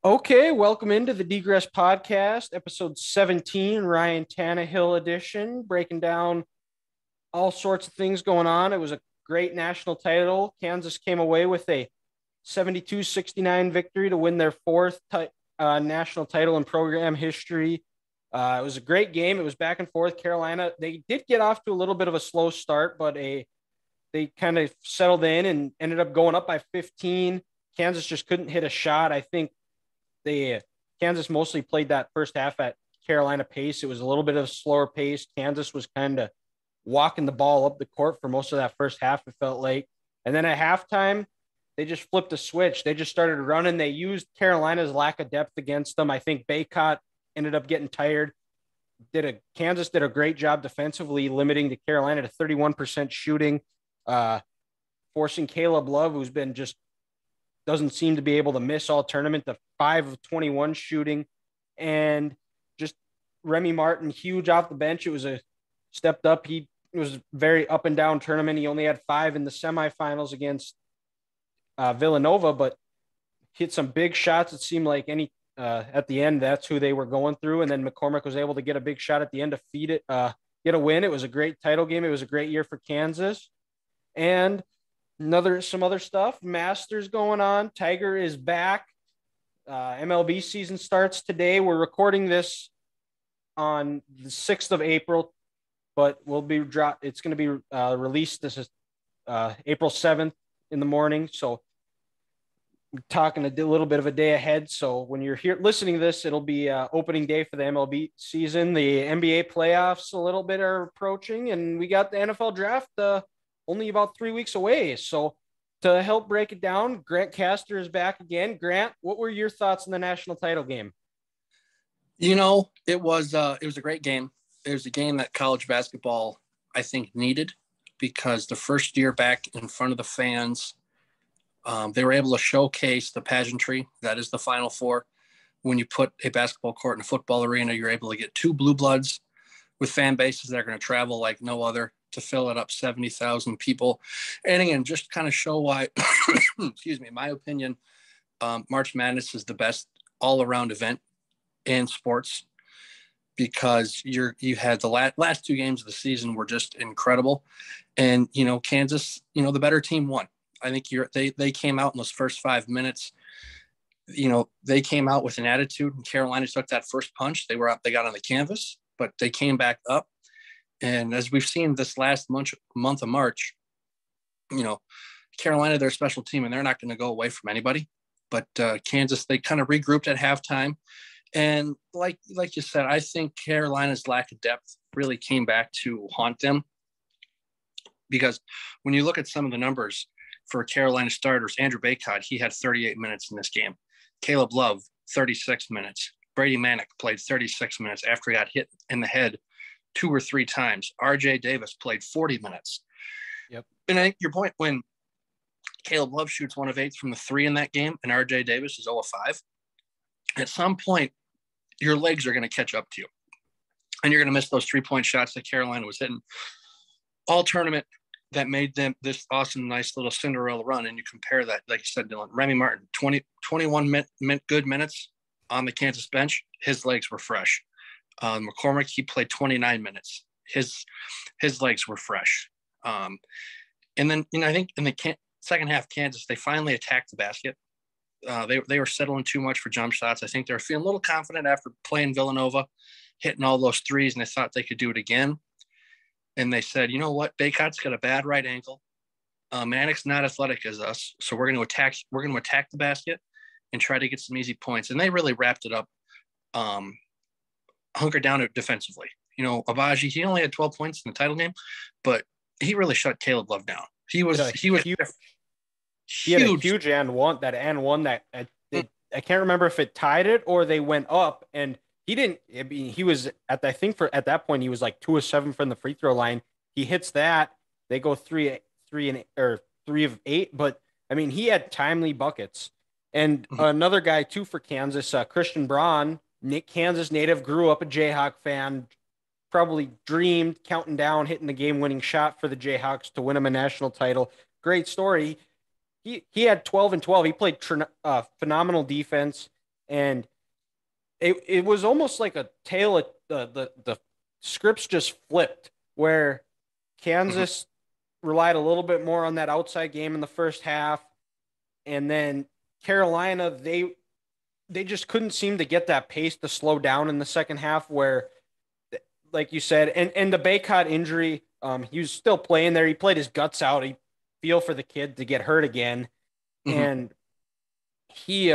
Okay, welcome into the Degress Podcast, episode 17, Ryan Tannehill edition, breaking down all sorts of things going on. It was a great national title. Kansas came away with a 72-69 victory to win their national title in program history. It was a great game. It was back and forth. Carolina, they did get off to a little bit of a slow start, but they kind of settled in and ended up going up by 15. Kansas just couldn't hit a shot. I think they Kansas mostly played that first half at Carolina pace. It was a little bit of a slower pace. Kansas was kind of walking the ball up the court for most of that first half, it felt like. And then at halftime, they just flipped a switch. They just started running. They used Carolina's lack of depth against them. I think Baycott ended up getting tired. Kansas did a great job defensively, limiting to Carolina to 31% shooting, forcing Caleb Love, who's been just doesn't seem to be able to miss all tournament, the 5 of 21 shooting, and just Remy Martin, huge off the bench. It was a stepped up. It was very up and down tournament. He only had 5 in the semifinals against Villanova, but hit some big shots. It seemed like at the end, that's who they were going through. And then McCormick was able to get a big shot at the end to get a win. It was a great title game. It was a great year for Kansas. And some other stuff. Masters going on. Tiger is back. MLB season starts today. We're recording this on the 6th of April, but it's going to be released. This is April 7th in the morning. So we're talking a little bit of a day ahead. So when you're here listening to this, it'll be opening day for the MLB season. The NBA playoffs a little bit are approaching, and we got the NFL draft only about 3 weeks away. So to help break it down, Grant Castor is back again. Grant, what were your thoughts on the national title game? It was a great game. It was a game that college basketball, I think, needed, because the first year back in front of the fans, they were able to showcase the pageantry that is the Final Four. When you put a basketball court in a football arena, you're able to get 2 blue bloods with fan bases that are going to travel like no other to fill it up, 70,000 people. And again, just kind of show why, excuse me, in my opinion, March Madness is the best all-around event in sports, because you had the last 2 games of the season were just incredible. And, Kansas, the better team won. I think they came out in those first 5 minutes. They came out with an attitude, and Carolina took that first punch. They got on the canvas, but they came back up. And as we've seen this last month of March, Carolina, they're a special team, and they're not going to go away from anybody. But Kansas, they kind of regrouped at halftime. And like you said, I think Carolina's lack of depth really came back to haunt them, because when you look at some of the numbers for Carolina starters, Andrew Baycott, he had 38 minutes in this game. Caleb Love, 36 minutes. Brady Manick played 36 minutes after he got hit in the head 2 or 3 times. RJ Davis played 40 minutes. Yep. And I think your point, when Caleb Love shoots 1 of 8 from the 3 in that game and RJ Davis is 0 of 5, at some point, your legs are going to catch up to you. And you're going to miss those 3-point shots that Carolina was hitting all tournament that made them this awesome, nice little Cinderella run. And you compare that, like you said, Dylan, Remy Martin, 21 good minutes on the Kansas bench. His legs were fresh. McCormick, he played 29 minutes. His legs were fresh. And then, I think in the second half, Kansas, they finally attacked the basket. They were settling too much for jump shots. I think they were feeling a little confident after playing Villanova, hitting all those threes, and they thought they could do it again. And they said, you know what? Baycott's got a bad right ankle. Manick's not athletic as us, so we're going to attack the basket and try to get some easy points. And they really wrapped it up, hunkered down defensively. Abaji, he only had 12 points in the title game, but he really shut Caleb Love down. He was huge. He had a huge and one that I can't remember if it tied it or they went up, and he didn't. I mean, he was at that point he was like 2 of 7 from the free throw line. He hits that, they go 3 of 8, but I mean, he had timely buckets. And another guy too for Kansas, Christian Braun, Kansas native, grew up a Jayhawk fan, probably dreamed counting down, hitting the game-winning shot for the Jayhawks to win him a national title. Great story. He had 12 and 12. He played phenomenal defense. And it was almost like a tale of the scripts just flipped where Mhm. Kansas relied a little bit more on that outside game in the first half, and then Carolina they just couldn't seem to get that pace to slow down in the second half where, like you said, and the Baycott injury, he was still playing there. He played his guts out. He feel for the kid to get hurt again. Mhm. And he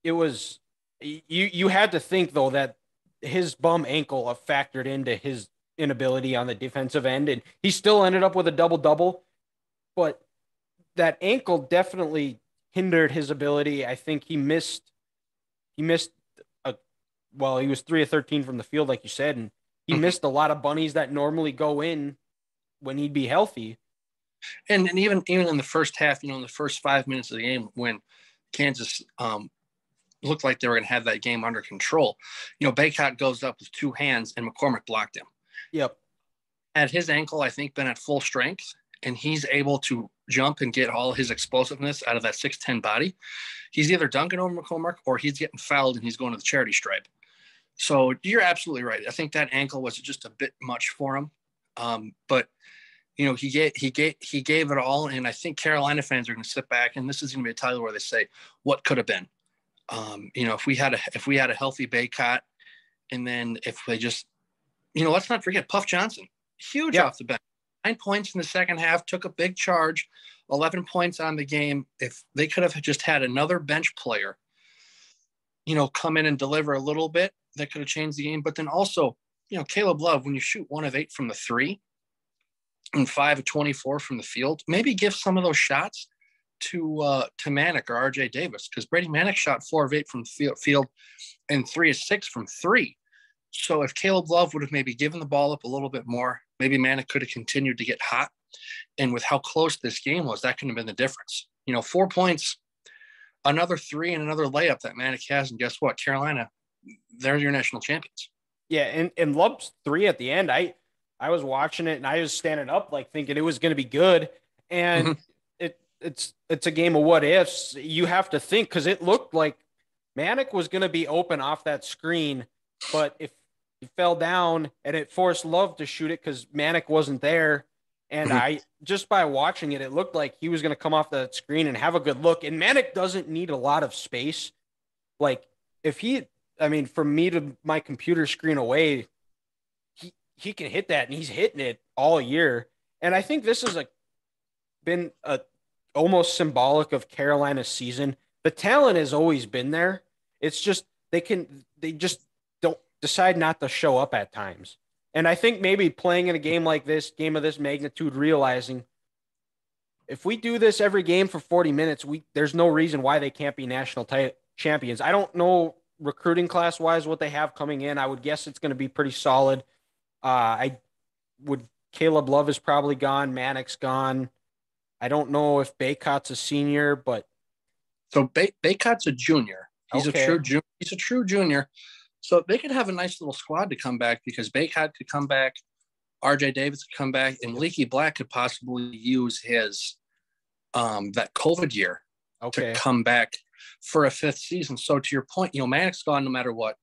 it was you had to think though that his bum ankle factored into his inability on the defensive end, and he still ended up with a double double. But that ankle definitely hindered his ability. I think he missed a well, he was 3 of 13 from the field, like you said, and he Mhm. missed a lot of bunnies that normally go in when he'd be healthy. And even in the first half, in the first 5 minutes of the game, when Kansas looked like they were going to have that game under control, Baycott goes up with two hands and McCormick blocked him. Yep. Had his ankle, I think, been at full strength, and he's able to jump and get all his explosiveness out of that 6'10" body, he's either dunking over McCormick or he's getting fouled and he's going to the charity stripe. So you're absolutely right. I think that ankle was just a bit much for him. But he gave it all, and I think Carolina fans are going to sit back, and this is going to be a title where they say, "What could have been?" If we had a healthy Baycott, and then if they just, let's not forget Puff Johnson, huge Yeah. off the bench, 9 points in the second half, took a big charge, 11 points on the game. If they could have just had another bench player, come in and deliver a little bit, that could have changed the game. But then also, Caleb Love, when you shoot 1 of 8 from the three and 5 of 24 from the field, maybe give some of those shots to Manick or RJ Davis, because Brady Manick shot 4 of 8 from field and 3 of 6 from three. So if Caleb Love would have maybe given the ball up a little bit more, maybe Manick could have continued to get hot. And with how close this game was, that could have been the difference. 4 points, another three, and another layup that Manick has. And guess what? Carolina, they're your national champions. Yeah, and Love's three at the end. I was watching it and I was standing up like thinking it was going to be good, Mm-hmm. and it's a game of what ifs. You have to think because it looked like Manic was going to be open off that screen, but if he fell down and it forced Love to shoot it because Manic wasn't there, and Mm-hmm. I just by watching it, it looked like he was going to come off that screen and have a good look. And Manic doesn't need a lot of space. Like if he, I mean, from me to my computer screen away, he can hit that, and he's hitting it all year. And I think this has been a almost symbolic of Carolina's season. The talent has always been there. It's just they just don't decide not to show up at times. And I think maybe playing in a game like this, game of this magnitude, realizing if we do this every game for 40 minutes, there's no reason why they can't be national champions. I don't know recruiting class wise what they have coming in. I would guess it's going to be pretty solid. I would Caleb Love is probably gone. Manick's gone. I don't know if Baycott's a senior, but So Baycott's a junior. He's a true okay. junior. He's a true junior. So they could have a nice little squad to come back, because Baycott could come back, RJ Davis could come back, and Leaky Black could possibly use his that COVID year to Okay. come back for a fifth season. So to your point, Manick's gone no matter what,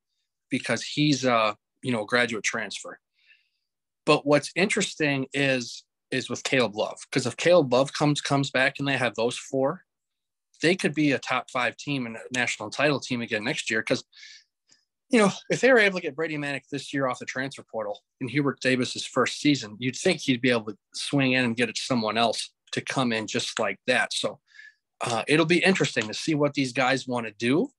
because he's a graduate transfer. But what's interesting is with Caleb Love, because if Caleb Love comes back and they have those four, they could be a top 5 team and a national title team again next year. Because if they were able to get Brady Manick this year off the transfer portal in Hubert Davis's first season, you'd think he'd be able to swing in and get it to someone else to come in just like that. So it'll be interesting to see what these guys want to do.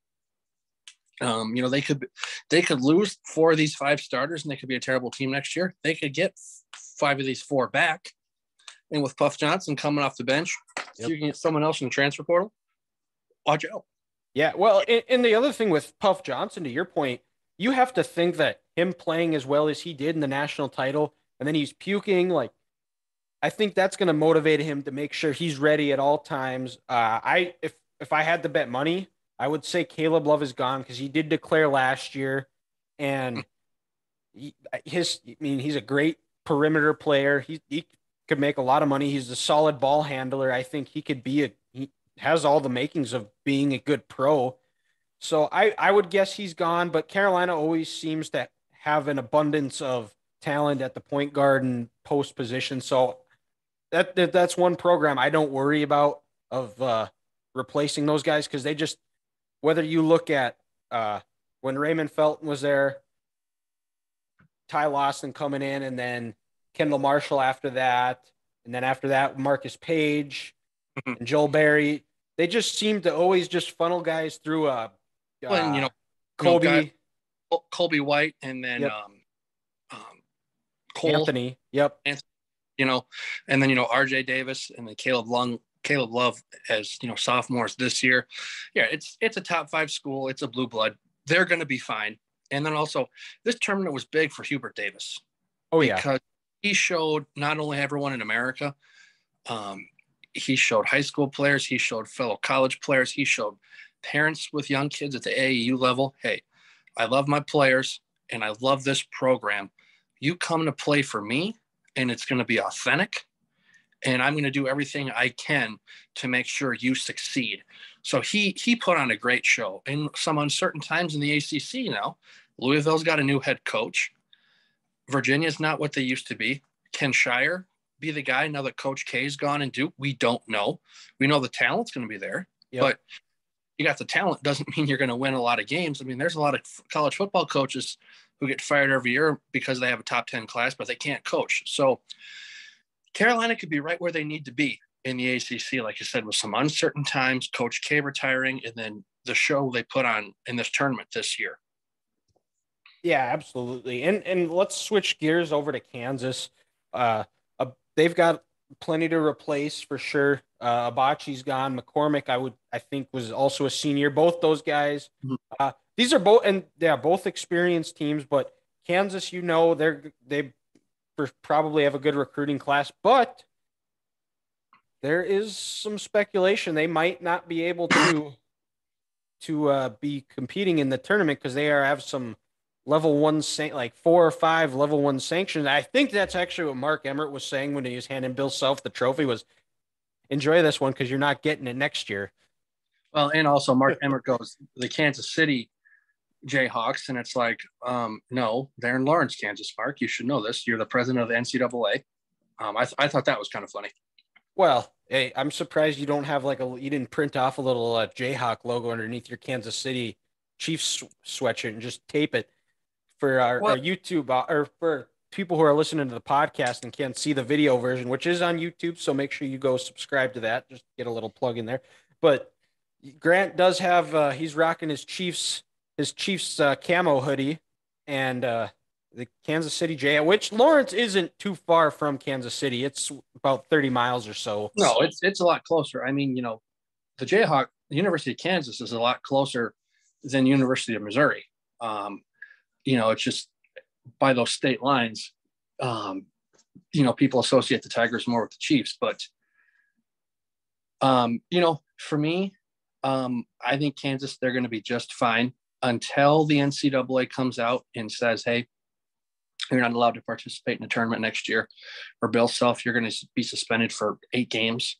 They could lose 4 of these 5 starters and they could be a terrible team next year. They could get 5 of these 4 back, and with Puff Johnson coming off the bench, if Yep. you can get someone else in the transfer portal, watch out. Yeah. Well, and the other thing with Puff Johnson, to your point, you have to think that him playing as well as he did in the national title, and then he's puking. Like, I think that's going to motivate him to make sure he's ready at all times. If I had to bet money, I would say Caleb Love is gone because he did declare last year, and I mean, he's a great perimeter player. He could make a lot of money. He's a solid ball handler. I think he could be he has all the makings of being a good pro. So I would guess he's gone, but Carolina always seems to have an abundance of talent at the point guard and post position. So that's one program I don't worry about of replacing those guys because they just whether you look at when Raymond Felton was there, Ty Lawson coming in, and then Kendall Marshall after that, and then after that Marcus Page and Joel Berry. They just seem to always just funnel guys through Well, and, guy, Kobe. Colby White, and then Yep. Cole. Anthony. Yep. And then RJ Davis, and then Caleb Love as sophomores this year. Yeah, it's a top 5 school. It's a blue blood. They're going to be fine. And then also, this tournament was big for Hubert Davis. Oh yeah, because he showed not only everyone in America, he showed high school players, he showed fellow college players, he showed parents with young kids at the AAU level. Hey, I love my players and I love this program. You come to play for me, and it's going to be authentic, and I'm going to do everything I can to make sure you succeed. So he put on a great show in some uncertain times in the ACC now. Louisville's got a new head coach. Virginia's not what they used to be. Can Shire be the guy now that Coach K's gone and Duke? We don't know. We know the talent's going to be there, but you got the talent doesn't mean you're going to win a lot of games. I mean, there's a lot of college football coaches who get fired every year because they have a top 10 class, but they can't coach. So Carolina could be right where they need to be in the ACC, like you said, with some uncertain times, Coach K retiring, and then the show they put on in this tournament this year. Yeah, absolutely. And let's switch gears over to Kansas. They've got plenty to replace for sure. Abachi's gone. McCormick, I think, was also a senior. Both those guys. These are both experienced teams, but Kansas, they probably have a good recruiting class, but there is some speculation they might not be able to be competing in the tournament because have some level 1 like 4 or 5 level 1 sanctions. I think that's actually what Mark Emmert was saying when he was handing Bill Self the trophy was enjoy this one because you're not getting it next year. Well, and also Mark Emmert goes the Kansas City Jayhawks, and it's like, no, they're in Lawrence, Kansas. Mark, you should know this. You're the president of the NCAA. I thought that was kind of funny. Well, hey, I'm surprised you don't have you didn't print off a little Jayhawk logo underneath your Kansas City Chiefs sweatshirt and just tape it for our YouTube or for people who are listening to the podcast and can't see the video version, which is on YouTube. So make sure you go subscribe to that. Just get a little plug in there. But Grant does have he's rocking his Chiefs camo hoodie and the Kansas City Jay, which Lawrence isn't too far from Kansas City. It's about 30 miles or so. No, it's a lot closer. I mean, the Jayhawk, the University of Kansas is a lot closer than University of Missouri. It's just by those state lines, people associate the Tigers more with the Chiefs. But, for me, I think Kansas, they're going to be just fine until the NCAA comes out and says, hey, you're not allowed to participate in a tournament next year. Or Bill Self, you're going to be suspended for 8 games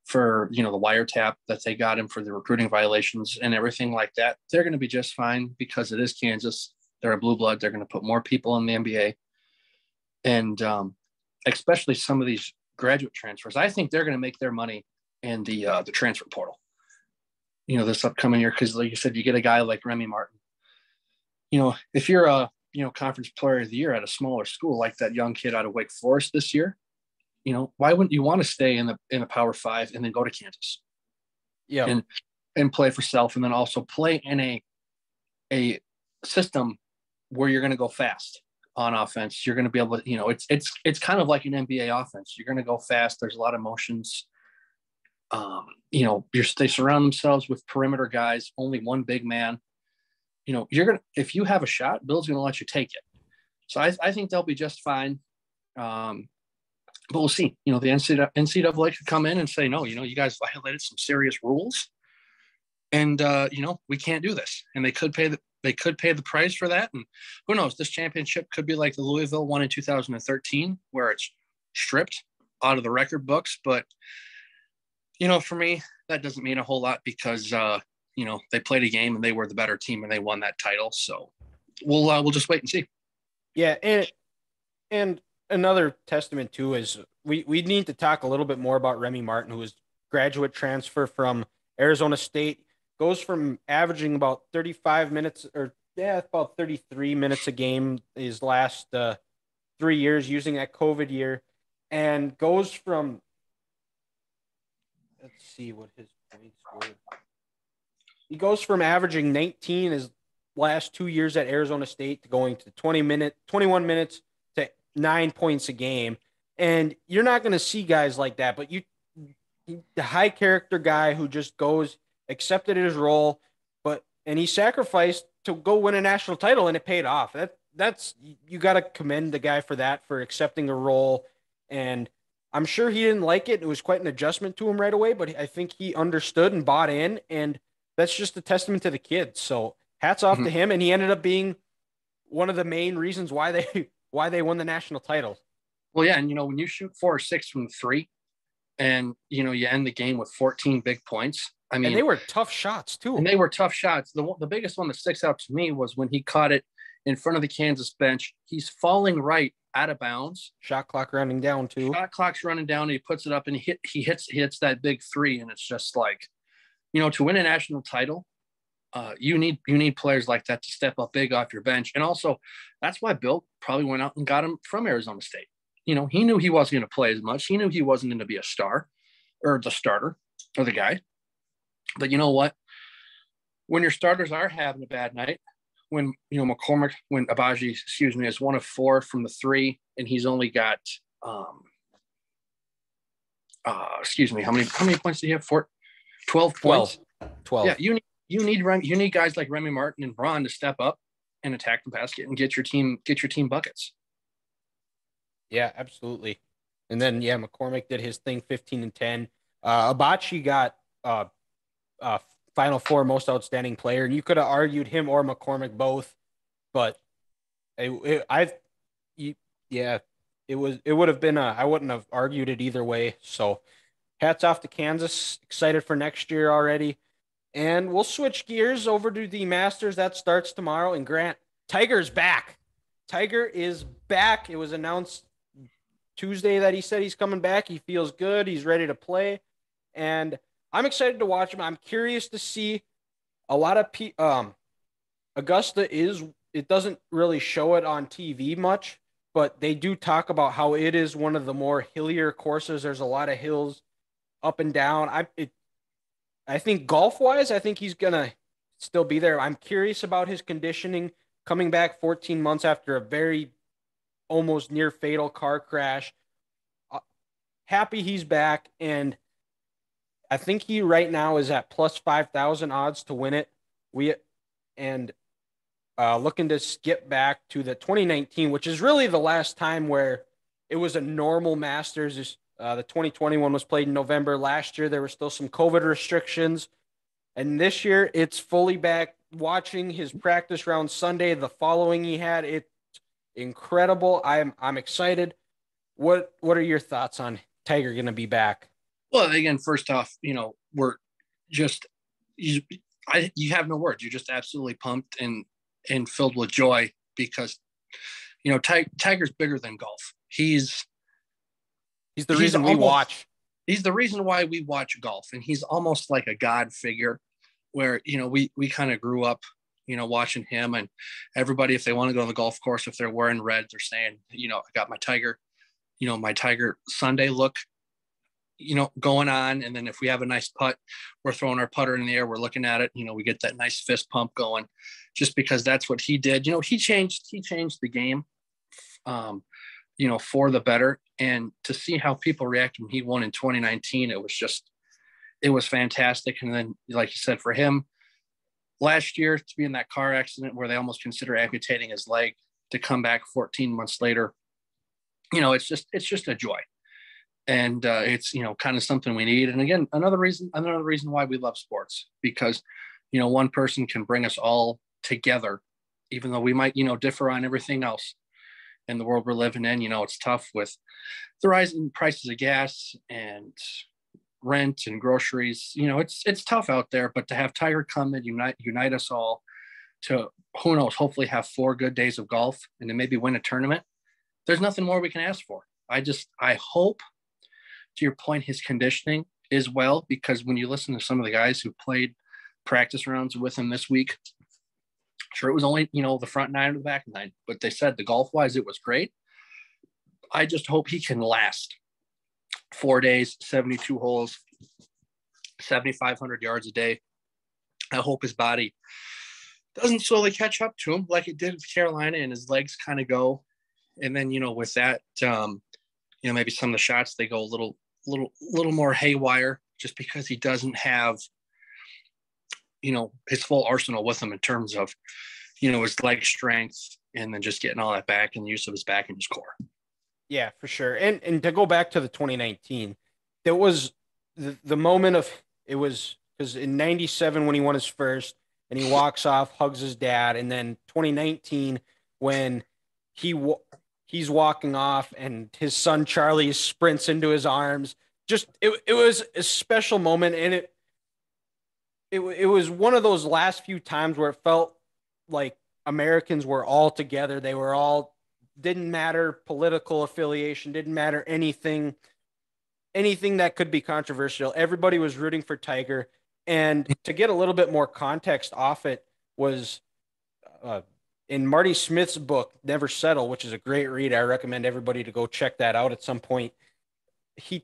for, the wiretap that they got him for the recruiting violations and everything like that. They're going to be just fine because it is Kansas. They're a blue blood. They're going to put more people in the NBA. And especially some of these graduate transfers, I think they're going to make their money in the transfer portal, this upcoming year. Because like you said, you get a guy like Remy Martin. If you're a, conference player of the year at a smaller school, like that young kid out of Wake Forest this year, why wouldn't you want to stay in the Power 5 and then go to Kansas? Yeah. And play for Self, and then also play in a system where you're going to go fast on offense. You're going to be able to, it's kind of like an NBA offense. You're going to go fast. There's a lot of motions. They surround themselves with perimeter guys, only one big man. If you have a shot, Bill's going to let you take it. So I think they'll be just fine. But we'll see. The NCAA could come in and say, no, you guys violated some serious rules, and we can't do this. And they could pay the price for that. And who knows? This championship could be like the Louisville one in 2013, where it's stripped out of the record books. But for me, that doesn't mean a whole lot because they played a game and they were the better team and they won that title. So we'll just wait and see. Yeah, and another testament too is we need to talk a little bit more about Remy Martin, who is graduate transfer from Arizona State, goes from averaging about 35 minutes or about 33 minutes a game his last 3 years using that COVID year, and goes from, let's see what his points were. He goes from averaging 19 his last 2 years at Arizona State to going to 21 minutes to 9 points a game. And you're not going to see guys like that, but the high character guy who just goes, accepted his role, and he sacrificed to go win a national title, and it paid off. That's you got to commend the guy for that, for accepting a role. And I'm sure he didn't like it. It was quite an adjustment to him right away, but I think he understood and bought in, and that's just a testament to the kid. So hats off to him, and he ended up being one of the main reasons why they won the national title. Well, yeah, and when you shoot 4 or 6 from 3, and you end the game with 14 big points. I mean, and they were tough shots too. And they were tough shots. The biggest one that sticks out to me was when he caught it in front of the Kansas bench. He's falling right out of bounds. Shot clock running down too. Shot clock's running down. And he puts it up and he hits that big 3, and it's just like, to win a national title, you need players like that to step up big off your bench. And also, that's why Bill probably went out and got him from Arizona State. He knew he wasn't going to play as much. He knew he wasn't going to be a star or the starter or the guy. But you know what? When your starters are having a bad night, when McCormick, when Abaji, is 1 of 4 from the 3, and he's only got how many points do you have? 12 points. 12. Yeah, you need guys like Remy Martin and Braun to step up and attack the basket and get your team buckets. Yeah, absolutely. And then McCormick did his thing, 15 and 10. Abachi got Final Four most outstanding player, and you could have argued him or McCormick both, but it would have been I wouldn't have argued it either way. So hats off to Kansas. Excited for next year already. And we'll switch gears over to the Masters. That starts tomorrow. And Grant, Tiger's back. Tiger is back. It was announced Tuesday that he said he's coming back. He feels good. He's ready to play. And I'm excited to watch him. I'm curious to see a lot of Augusta it doesn't really show it on TV much, but they do talk about how it is one of the more hillier courses. There's a lot of hills up and down. I think golf-wise, I think he's going to still be there. I'm curious about his conditioning coming back 14 months after a very almost near fatal car crash. Happy he's back, and I think he right now is at plus 5,000 odds to win it. Looking to skip back to the 2019, which is really the last time where it was a normal Masters. The 2021 was played in November. Last year, there were still some COVID restrictions. And this year, it's fully back. Watching his practice round Sunday, the following he had, it's incredible. I'm excited. What are your thoughts on Tiger going to be back? Well, again, first off, we're just you have no words. You're just absolutely pumped and filled with joy because Tiger's bigger than golf. He's the reason we watch. He's the reason why we watch golf, and he's almost like a god figure where we kind of grew up watching him, and everybody, if they want to go to the golf course, if they're wearing red, they're saying I got my Tiger Sunday look going on. And then if we have a nice putt, we're throwing our putter in the air, we're looking at it, we get that nice fist pump going just because that's what he did. He changed the game for the better. And to see how people reacted when he won in 2019, it was fantastic. And then, like you said, for him last year to be in that car accident where they almost consider amputating his leg, to come back 14 months later, it's just a joy. And it's, kind of something we need. And again, another reason why we love sports, because, one person can bring us all together, even though we might, differ on everything else in the world we're living in. It's tough with the rising prices of gas and rent and groceries. It's tough out there, but to have Tiger come and unite us all to, who knows, hopefully have 4 good days of golf and to maybe win a tournament. There's nothing more we can ask for. I hope, to your point, his conditioning is well, because when you listen to some of the guys who played practice rounds with him this week, sure, it was only, the front 9 or the back 9, but they said the golf wise, it was great. I just hope he can last 4 days, 72 holes, 7,500 yards a day. I hope his body doesn't slowly catch up to him like it did with Carolina and his legs kind of go. And then, with that, maybe some of the shots, they go a little more haywire just because he doesn't have, his full arsenal with him in terms of, his leg strength and then just getting all that back and the use of his back and his core. Yeah, for sure. And to go back to the 2019, there was the moment of, it was because in 97 when he won his first and he walks off, hugs his dad. And then 2019 when he's walking off and his son Charlie sprints into his arms. Just it was a special moment, and it was one of those last few times where it felt like Americans were all together. They were all, didn't matter political affiliation, didn't matter anything that could be controversial. Everybody was rooting for Tiger. And to get a little bit more context off it was in Marty Smith's book, Never Settle, which is a great read. I recommend everybody to go check that out at some point. He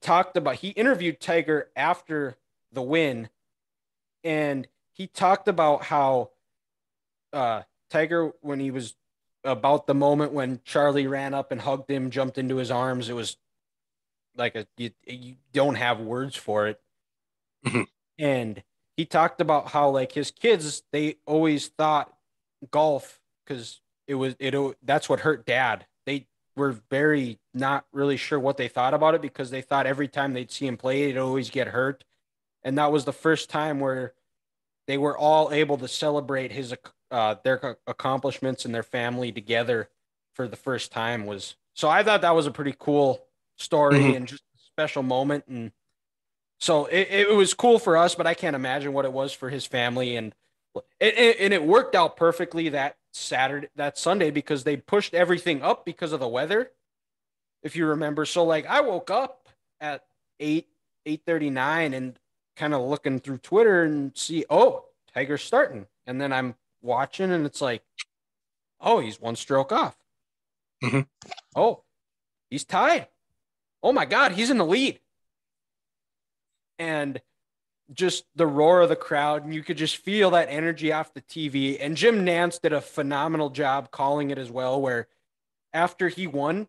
interviewed Tiger after the win, and he talked about how Tiger, when he was about the moment when Charlie ran up and hugged him, jumped into his arms, it was like you don't have words for it. Mm-hmm. And he talked about how, like, his kids, they always thought golf, because that's what hurt dad. They were very not really sure what they thought about it, because they thought every time they'd see him play, he'd always get hurt. And that was the first time where they were all able to celebrate their accomplishments and their family together for the first time. So I thought that was a pretty cool story. Mm-hmm. And just a special moment. And so it was cool for us, but I can't imagine what it was for his family. And it worked out perfectly that Sunday, because they pushed everything up because of the weather, if you remember. So, like, I woke up at 8:39 and kind of looking through Twitter and see, Tiger's starting. And then I'm watching and it's like, he's 1 stroke off. Mm-hmm. Oh, he's tied. Oh my God, he's in the lead. And just the roar of the crowd, and you could just feel that energy off the TV. And Jim Nantz did a phenomenal job calling it as well, where after he won,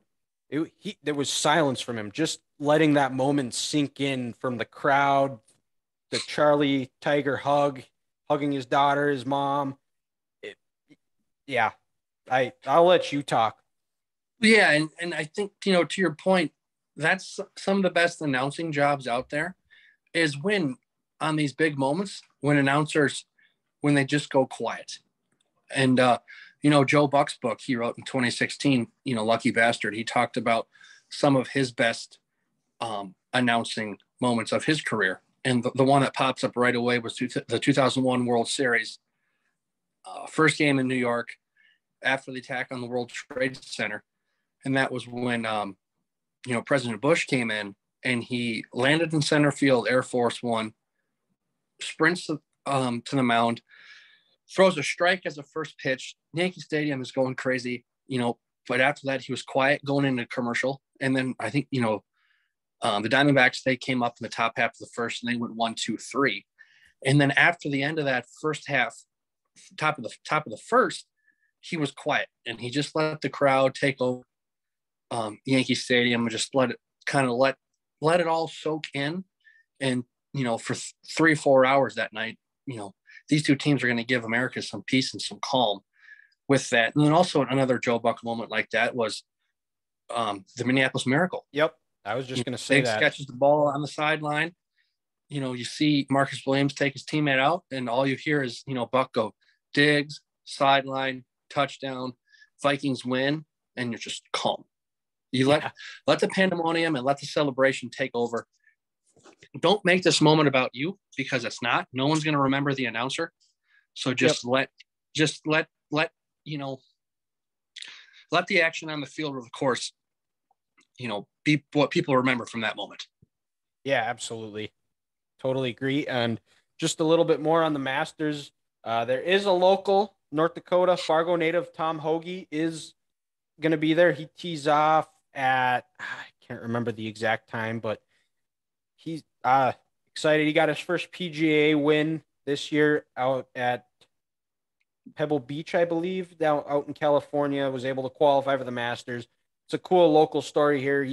there was silence from him, just letting that moment sink in from the crowd, the Charlie Tiger hugging his daughter, his mom. I'll let you talk. Yeah, and I think, to your point, that's some of the best announcing jobs out there, is when on these big moments, when announcers, when they just go quiet. And, Joe Buck's book he wrote in 2016, Lucky Bastard, he talked about some of his best announcing moments of his career. And the one that pops up right away was the 2001 World Series, first game in New York after the attack on the World Trade Center. And that was when, President Bush came in and he landed in center field, Air Force One, sprints to the mound, throws a strike as a first pitch. Yankee Stadium is going crazy, but after that, he was quiet going into commercial. And then I think, the Diamondbacks, they came up in the top half of the first and they went 1-2-3. And then after the end of that first half, top of the first, he was quiet and he just let the crowd take over Yankee Stadium and just let it all soak in. And, for 3-4 hours that night, these two teams are going to give America some peace and some calm with that. And then also another Joe Buck moment like that was the Minneapolis Miracle. Yep. I was just going to say that. Catches the ball on the sideline. You see Marcus Williams take his teammate out, and all you hear is, Buck go, Diggs, sideline, touchdown, Vikings win, and you're just calm. You let the pandemonium and let the celebration take over. don't make this moment about you, because it's not. No one's going to remember the announcer. So just let let the action on the field or the course, be what people remember from that moment. Yeah, absolutely. Totally agree. And just a little bit more on the Masters. There is a local North Dakota Fargo native, Tom Hoagie, is going to be there. He tees off at, I can't remember the exact time, but he's excited. He got his first PGA win this year out at Pebble Beach, I believe, down out in California. Was able to qualify for the Masters. It's a cool local story here.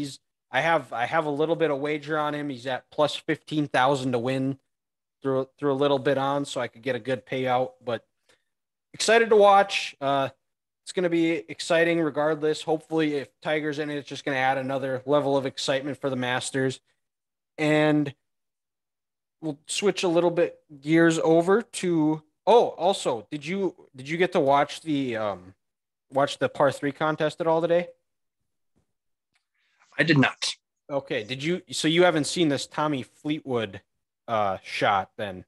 I have a little bit of wager on him. He's at plus 15,000 to win through a little bit on, so I could get a good payout. But excited to watch. It's going to be exciting regardless. Hopefully, if Tiger's in it, it's just going to add another level of excitement for the Masters. And we'll switch a little bit gears over to. Oh, also, did you get to watch the par three contest at all today? I did not. Okay. Did you? So you haven't seen this Tommy Fleetwood shot then?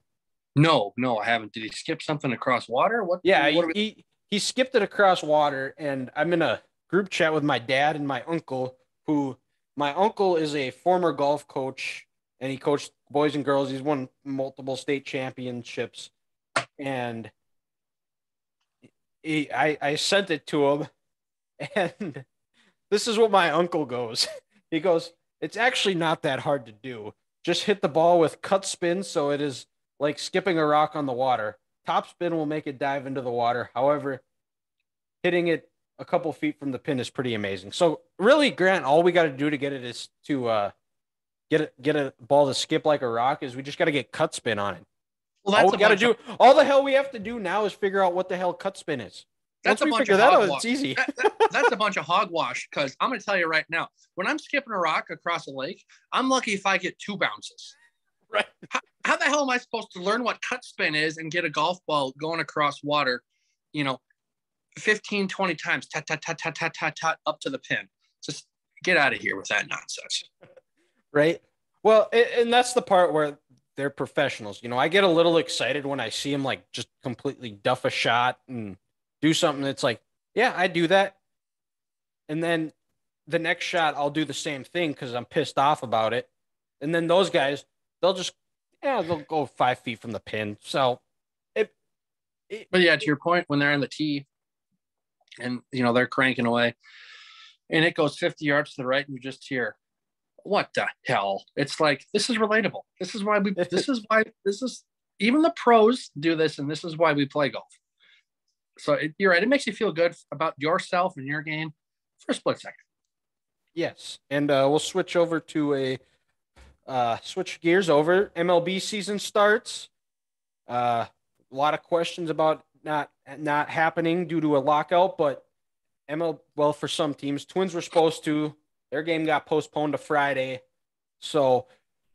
No, I haven't. Did he skip something across water? What? Yeah, What he skipped it across water, and I'm in a group chat with my dad and my uncle, who my uncle is a former golf coach, and he coached boys and girls. He's won multiple state championships, and I sent it to him, and this is what my uncle goes. He goes, "It's actually not that hard to do. Just hit the ball with cut spin, so it is like skipping a rock on the water. Top spin will make it dive into the water. However, hitting it a couple feet from the pin is pretty amazing." So really, Grant, all we got to do to get it is to get a ball to skip like a rock is we just got to get cut spin on it. Well, All we got to do, all the hell we have to do now is figure out what the hell cut spin is. Once we figure that out, it's easy. That's a bunch of hogwash, because I'm going to tell you right now, when I'm skipping a rock across a lake, I'm lucky if I get 2 bounces. Right. How the hell am I supposed to learn what cut spin is and get a golf ball going across water, 15, 20 times, tat, tat, tat, tat, tat, tat, tat, up to the pin? Just get out of here with that nonsense. Right. Well, and that's the part where they're professionals. I get a little excited when I see them like just completely duff a shot and do something that's like, yeah, I do that. And then the next shot, I'll do the same thing because I'm pissed off about it. And then those guys, they'll go 5 feet from the pin. So but yeah, to your point, when they're on the tee and, they're cranking away and it goes 50 yards to the right and you just hear, what the hell? It's like, this is relatable. This is why even the pros do this, and this is why we play golf. So you're right. It makes you feel good about yourself and your game for a split second. Yes. And we'll switch over to switch gears over. MLB season starts. A lot of questions about not happening due to a lockout, but for some teams, Twins were supposed to. Their game got postponed to Friday. So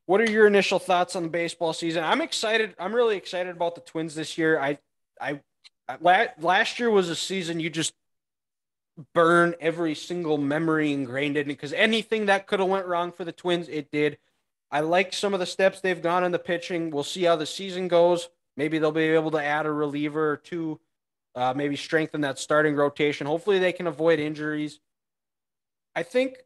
what are your initial thoughts on the baseball season? I'm excited. I'm really excited about the Twins this year. Last year was a season you just burn every single memory ingrained in it, because anything that could have went wrong for the Twins, it did. I like some of the steps they've gone in the pitching. We'll see how the season goes. Maybe they'll be able to add a reliever or two, maybe strengthen that starting rotation. Hopefully they can avoid injuries. I think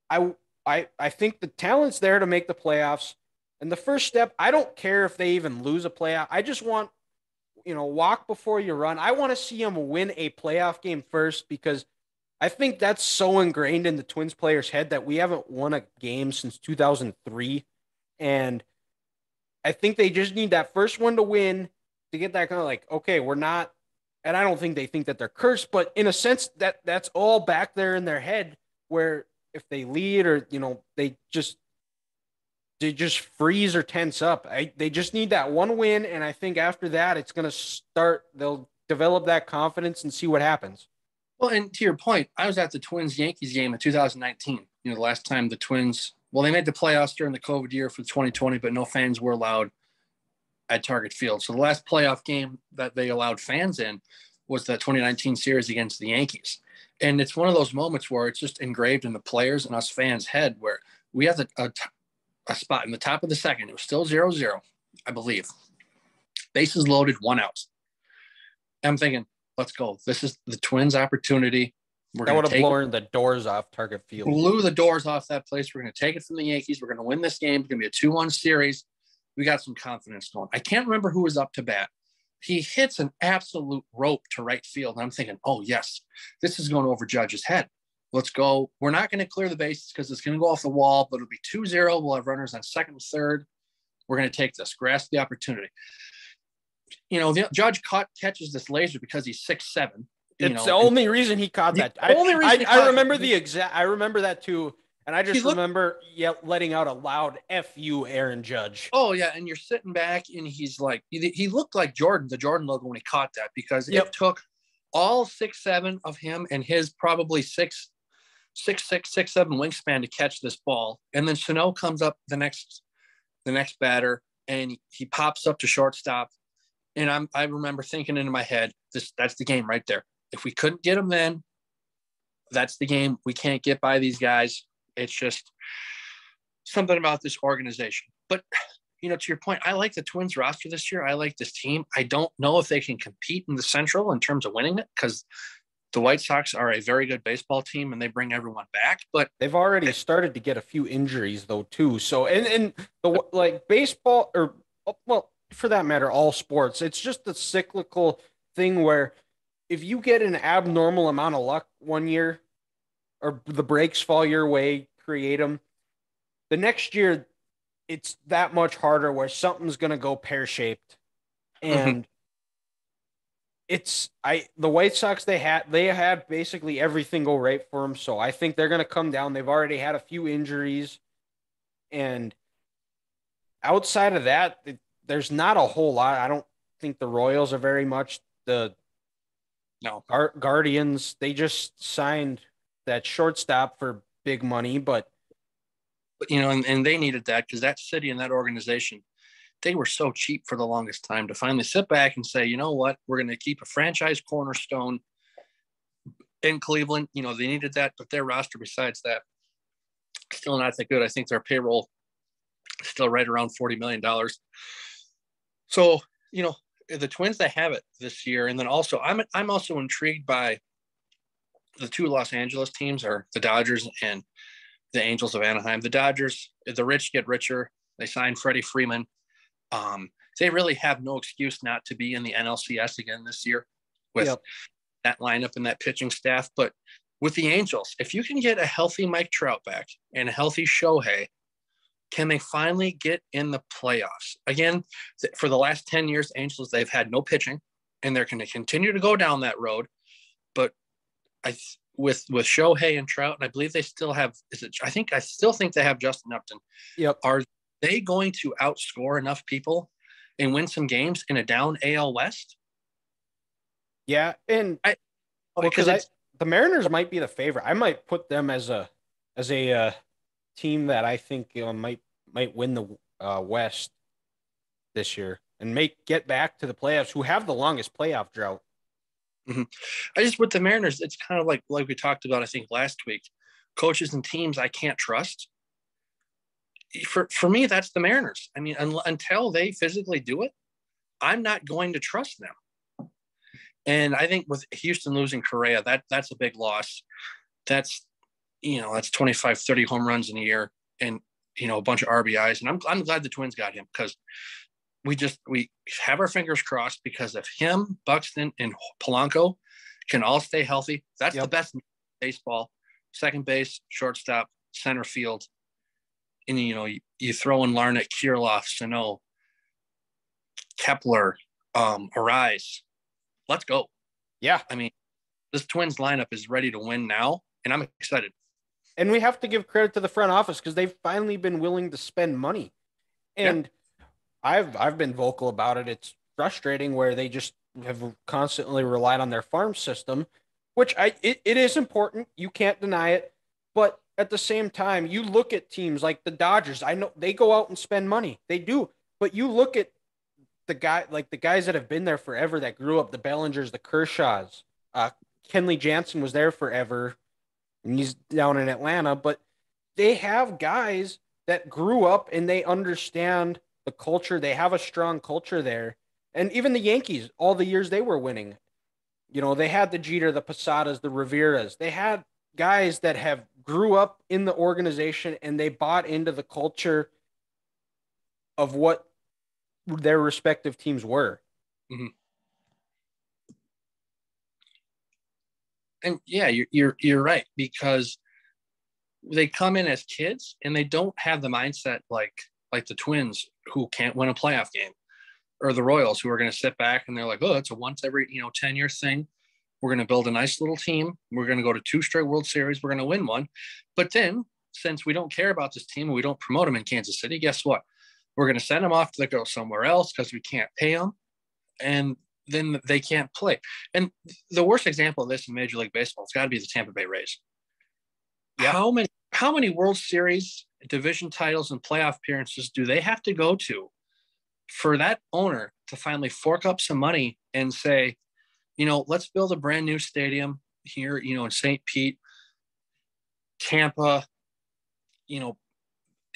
the talent's there to make the playoffs. And the first step, I don't care if they even lose a playoff. I just want, walk before you run. I want to see them win a playoff game first, because I think that's so ingrained in the Twins players' head that we haven't won a game since 2003. And I think they just need that first one to win to get that kind of like, okay, we're not, and I don't think they think that they're cursed, but in a sense that's all back there in their head, where if they lead or, they just freeze or tense up. They just need that one win. And I think after that, it's going to start, they'll develop that confidence and see what happens. Well, and to your point, I was at the Twins-Yankees game in 2019. The last time the Twins, they made the playoffs during the COVID year for 2020, but no fans were allowed at Target Field. So the last playoff game that they allowed fans in was the 2019 series against the Yankees. And it's one of those moments where it's just engraved in the players and us fans' head, where we have a spot in the top of the second. It was still 0-0, I believe. Bases loaded, 1 out. I'm thinking, let's go. This is the Twins' opportunity. That would have blown the doors off Target Field. Blew the doors off that place. We're going to take it from the Yankees. We're going to win this game. It's going to be a 2-1 series. We got some confidence going. I can't remember who was up to bat. He hits an absolute rope to right field. And I'm thinking, oh, yes, this is going over Judge's head. Let's go. We're not going to clear the bases because it's going to go off the wall, but it'll be 2-0. We'll have runners on second and third. We're going to take this, grasp the opportunity. You know, the Judge catches this laser because he's 6'7". It's the only reason he caught that. I remember I remember that too. And I just remember letting out a loud F you, Aaron Judge. Oh, yeah. And you're sitting back and he's like, he looked like Jordan, the Jordan logo when he caught that, because it took all 6'7" of him and his probably 6'6", 6'7" wingspan to catch this ball. And then Sano comes up the next batter and he pops up to shortstop. And I remember thinking into my head, that's the game right there. If we couldn't get him then, that's the game. We can't get by these guys. It's just something about this organization. But, you know, to your point, I like the Twins roster this year. I like this team. I don't know if they can compete in the Central in terms of winning it, because the White Sox are a very good baseball team and they bring everyone back. But they've already started to get a few injuries, though, too. So, and the like baseball, or, well, for that matter, all sports, it's just a cyclical thing where if you get an abnormal amount of luck one year, or the breaks fall your way, create them, the next year it's that much harder where something's going to go pear-shaped. And the White Sox, they had basically everything go right for them. So I think they're going to come down. They've already had a few injuries, and outside of that, there's not a whole lot. I don't think the Royals are very much. Guardians, they just signed that shortstop for big money, but you know, and they needed that, because that city and that organization, they were so cheap for the longest time, to finally sit back and say, you know what, we're going to keep a franchise cornerstone in Cleveland. You know, they needed that, but their roster besides that, still not that good. I think their payroll is still right around $40 million. So, you know, the Twins, they have it this year. And then also, I'm also intrigued by the two Los Angeles teams, are the Dodgers and the Angels of Anaheim. The Dodgers, the rich get richer. They signed Freddie Freeman. They really have no excuse not to be in the NLCS again this year with that lineup and that pitching staff. But with the Angels, if you can get a healthy Mike Trout back and a healthy Shohei, can they finally get in the playoffs? Again, for the last 10 years, Angels, they've had no pitching, and they're going to continue to go down that road. But with Shohei and Trout, and I believe they still have, I still think they have Justin Upton. Yep. Are they going to outscore enough people and win some games in a down AL West? Yeah, and the Mariners might be the favorite. I might put them as a team that I think might win the West this year and get back to the playoffs, who have the longest playoff drought. Mm-hmm. With the Mariners, it's kind of like we talked about, I think, last week, coaches and teams I can't trust. For me, that's the Mariners. I mean, until they physically do it, I'm not going to trust them. And I think with Houston losing Correa, that's a big loss. That's 25, 30 home runs in a year, and, you know, a bunch of RBIs. And I'm glad the Twins got him, because we have our fingers crossed, because if him, Buxton, and Polanco can all stay healthy, that's the best baseball. Second base, shortstop, center field. And, you know, you throw in Larnett, Kirilloff, Sano, Kepler, Arise. Let's go. Yeah. I mean, this Twins lineup is ready to win now, and I'm excited. And we have to give credit to the front office, because they've finally been willing to spend money. And I've been vocal about it. It's frustrating where they just have constantly relied on their farm system, which it is important. You can't deny it. But at the same time, you look at teams like the Dodgers. I know they go out and spend money. They do. But you look at the guys that have been there forever, that grew up, the Bellingers, the Kershaws. Kenley Jansen was there forever, and he's down in Atlanta. But they have guys that grew up and they understand the culture. They have a strong culture there. And even the Yankees, all the years they were winning, they had the Jeter, the Posadas, the Riveras. They had guys that have grew up in the organization and they bought into the culture of what their respective teams were. Mm-hmm. And yeah, you're right, because they come in as kids and they don't have the mindset like the Twins, who can't win a playoff game, or the Royals, who are going to sit back and they're like, oh, it's a once every 10-year thing. We're going to build a nice little team. We're going to go to 2 straight World Series. We're going to win one. But then, since we don't care about this team and we don't promote them in Kansas City, guess what? We're going to send them off to go somewhere else because we can't pay them. And then they can't play. And the worst example of this in Major League Baseball, it's got to be the Tampa Bay Rays. Yeah. How many World Series, division titles, and playoff appearances do they have to go to for that owner to finally fork up some money and say, let's build a brand new stadium here, in St. Pete, Tampa, the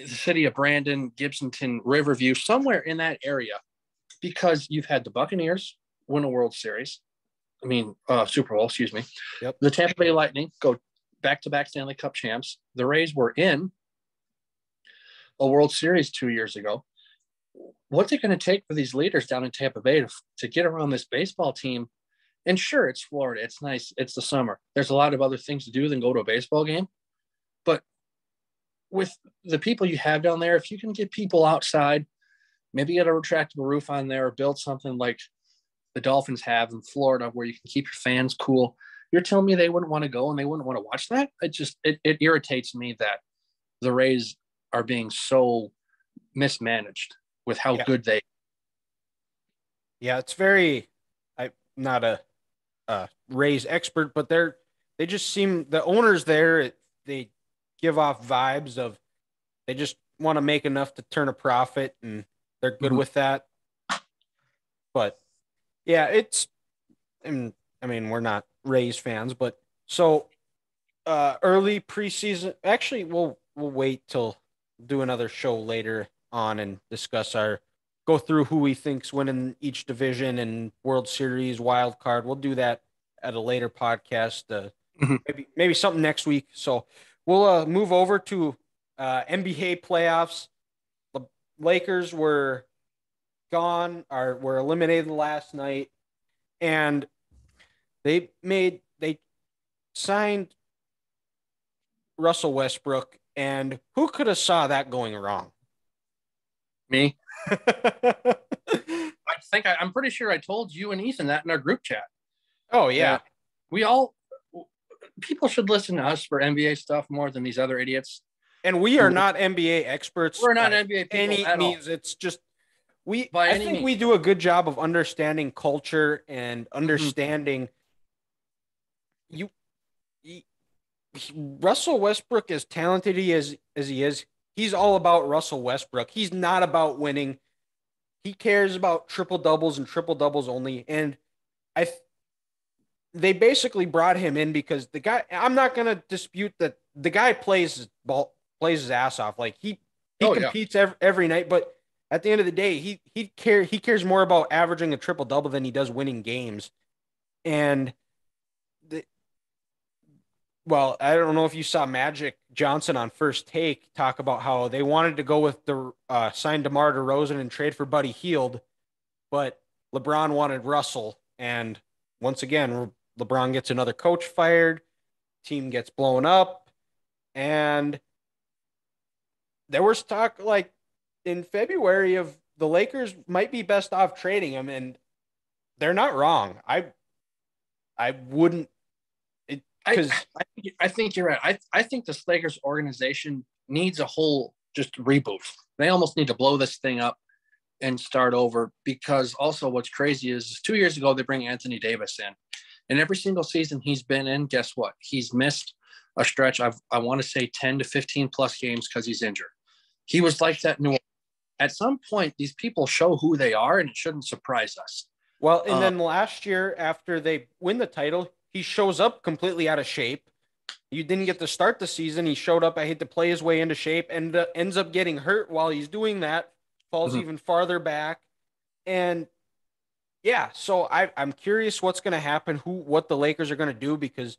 city of Brandon, Gibsonton, Riverview, somewhere in that area, because you've had the Buccaneers win a World Series. Super Bowl, excuse me. Yep. The Tampa Bay Lightning go back-to-back Stanley Cup champs. The Rays were in a World Series 2 years ago. What's it going to take for these leaders down in Tampa Bay to get around this baseball team? And sure, it's Florida. It's nice. It's the summer. There's a lot of other things to do than go to a baseball game. But with the people you have down there, if you can get people outside, maybe get a retractable roof on there, or build something like the Dolphins have in Florida where you can keep your fans cool. You're telling me they wouldn't want to go and they wouldn't want to watch that? It irritates me that the Rays are being so mismanaged with how good they. Yeah, it's I'm not a Rays expert, but they just seem, the owners there, they give off vibes of they just want to make enough to turn a profit, and they're good with that. But yeah, we're not Rays fans, but so early preseason. Actually, we'll wait till do another show later on and go through who we think's winning each division and World Series wild card. We'll do that at a later podcast. Maybe something next week. So we'll move over to NBA playoffs. The Lakers were were eliminated last night, and they signed Russell Westbrook, and who could have saw that going wrong? Me. I'm pretty sure I told you and Ethan that in our group chat. Oh yeah. People should listen to us for NBA stuff more than these other idiots. And we are not NBA experts. We're not NBA people at all. It's just I think we do a good job of understanding culture and understanding Russell Westbrook, as talented as he is, he's all about Russell Westbrook. He's not about winning. He cares about triple doubles and triple doubles only. And they basically brought him in because the guy, I'm not going to dispute that the guy plays his ass off. Like he competes every night, but at the end of the day, he cares more about averaging a triple double than he does winning games. And I don't know if you saw Magic Johnson on First Take talk about how they wanted to go with the sign DeMar DeRozan and trade for Buddy Hield, but LeBron wanted Russell. And once again, LeBron gets another coach fired, team gets blown up, and there was talk like in February of the Lakers might be best off trading him, and they're not wrong. I wouldn't. I think you're right. I think this Lakers organization needs a whole just reboot. They almost need to blow this thing up and start over, because also what's crazy is 2 years ago, they bring Anthony Davis in, and every single season he's been in, guess what? He's missed a stretch. I want to say 10 to 15 plus games because he's injured. He was like that in New Orleans. At some point, these people show who they are, and it shouldn't surprise us. Well, and then last year, after they win the title, he shows up completely out of shape. He didn't get to start the season. He showed up. I hate to play his way into shape and ends up getting hurt while he's doing that, falls Mhm. even farther back. And yeah, so I'm curious what's going to happen, what the Lakers are going to do, because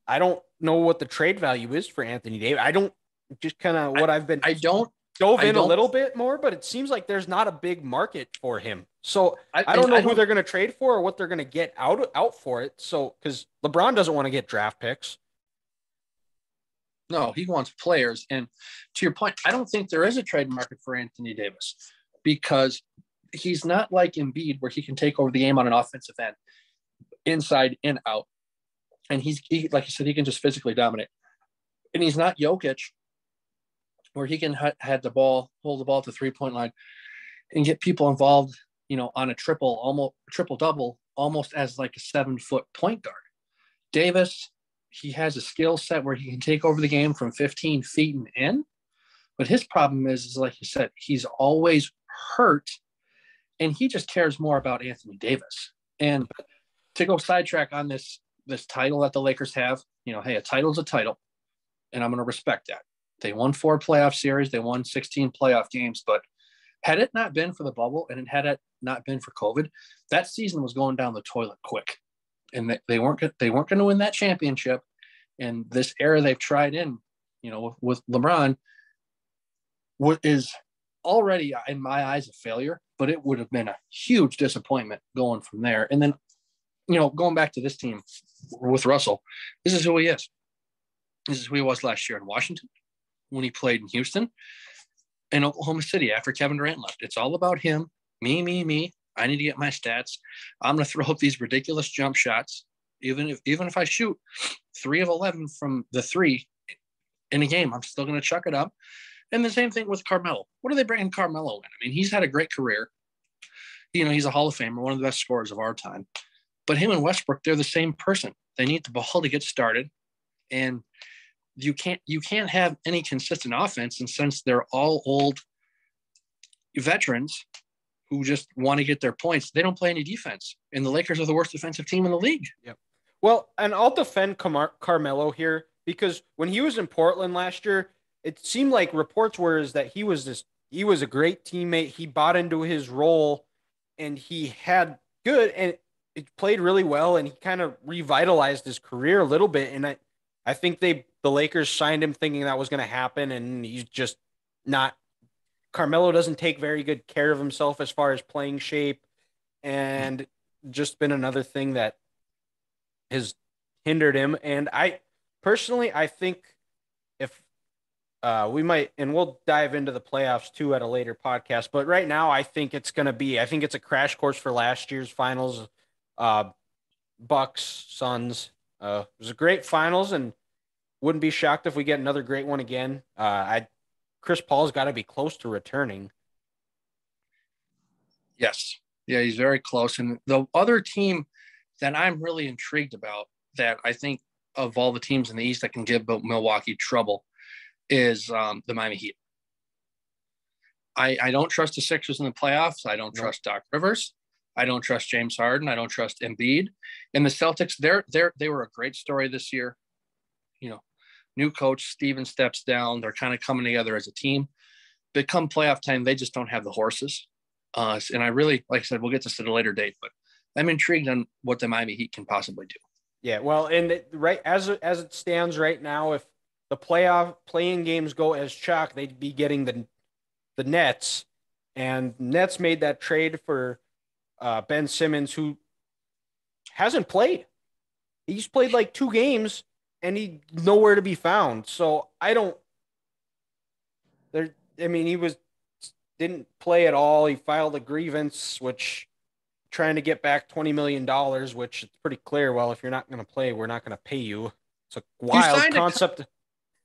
I don't know what the trade value is for Anthony Davis. I don't just kind of I, what I've been I don't, dove I in a don't, little bit more, but it seems like there's not a big market for him. So I and don't know I who don't, they're going to trade for or what they're going to get out for it. So because LeBron doesn't want to get draft picks. no, he wants players. And to your point, I don't think there is a trade market for Anthony Davis because he's not like Embiid where he can take over the game on an offensive end, inside and out. And like you said, he can just physically dominate. And he's not Jokic where he can had the ball, hold the ball at the 3-point line and get people involved, on a almost triple double, almost as like a 7-foot point guard. Davis, he has a skill set where he can take over the game from 15 feet and in. But his problem is like you said, he's always hurt and he just cares more about Anthony Davis. And to go sidetrack on this title that the Lakers have, hey, a title's a title, and I'm going to respect that. They won 4 playoff series, they won 16 playoff games, but had it not been for the bubble and had it not been for COVID, that season was going down the toilet quick, and they weren't going to win that championship. And this era they've tried in, with LeBron, what is already in my eyes a failure, but it would have been a huge disappointment going from there. And then, going back to this team with Russell, this is who he is. This is who he was last year in Washington, when he played in Houston, and Oklahoma City after Kevin Durant left. It's all about him, me. I need to get my stats. I'm going to throw up these ridiculous jump shots. Even if I shoot 3 of 11 from the 3 in a game, I'm still going to chuck it up. And the same thing with Carmelo. What are they bringing Carmelo in? I mean, he's had a great career. He's a Hall of Famer, one of the best scorers of our time. But him and Westbrook, they're the same person. They need the ball to get started. And you can't have any consistent offense. And since they're all old veterans who just want to get their points, they don't play any defense. And the Lakers are the worst defensive team in the league. Yep. Well, and I'll defend Carmelo here because when he was in Portland last year, it seemed like reports were is that he was a great teammate. He bought into his role and he had good and it played really well and he kind of revitalized his career a little bit. And I think the Lakers signed him thinking that was going to happen, and he's just not. Carmelo doesn't take very good care of himself as far as playing shape, and just been another thing that has hindered him. And I think if we might, and we'll dive into the playoffs too at a later podcast, but right now I think it's a crash course for last year's finals. Uh, Bucks, Suns. It was a great finals, and wouldn't be shocked if we get another great one again. Chris Paul's got to be close to returning. Yes. Yeah, he's very close. And the other team that I'm really intrigued about, that I think of all the teams in the East that can give Milwaukee trouble, is the Miami Heat. I don't trust the Sixers in the playoffs. I don't trust Doc Rivers. I don't trust James Harden. I don't trust Embiid. And the Celtics, they were a great story this year. New coach, Steven steps down. They're kind of coming together as a team. But come playoff time, they just don't have the horses. And I really, like I said, we'll get this at a later date, but I'm intrigued on what the Miami Heat can possibly do. Yeah, well, and right as it stands right now, if the playing games go as chalk, they'd be getting the Nets, and Nets made that trade for Ben Simmons, who hasn't played. He's played like 2 games, and he's nowhere to be found. So I don't. There, I mean, didn't play at all. He filed a grievance, which trying to get back $20 million, which it's pretty clear. Well, if you're not going to play, we're not going to pay you. It's a wild concept.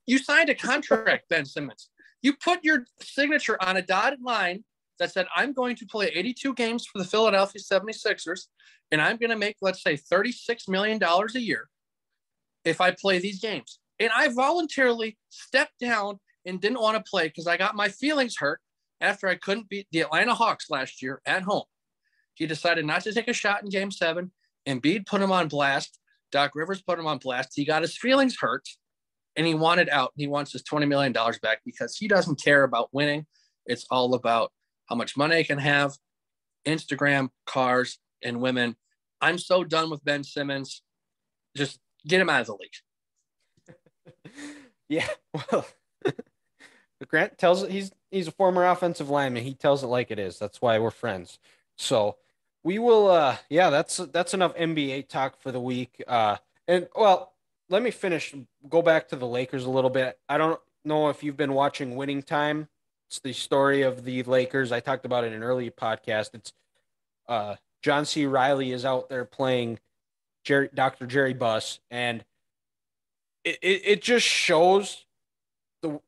You signed a contract, Ben Simmons. You put your signature on a dotted line that said, I'm going to play 82 games for the Philadelphia 76ers, and I'm going to make, let's say, $36 million a year if I play these games. And I voluntarily stepped down and didn't want to play because I got my feelings hurt after I couldn't beat the Atlanta Hawks last year at home. He decided not to take a shot in Game 7. Embiid put him on blast. Doc Rivers put him on blast. He got his feelings hurt, and he wanted out. He wants his $20 million back because he doesn't care about winning. It's all about how much money he can have, Instagram, cars, and women. I'm so done with Ben Simmons. Just get him out of the league. Yeah, well, Grant tells it he's a former offensive lineman. He tells it like it is. That's why we're friends. So we will yeah, that's enough NBA talk for the week. And well, let me finish go back to the Lakers a little bit. I don't know if you've been watching Winning Time. It's the story of the Lakers. I talked about it in an earlier podcast. It's John C. Riley is out there playing Dr. Jerry Buss, and it just shows the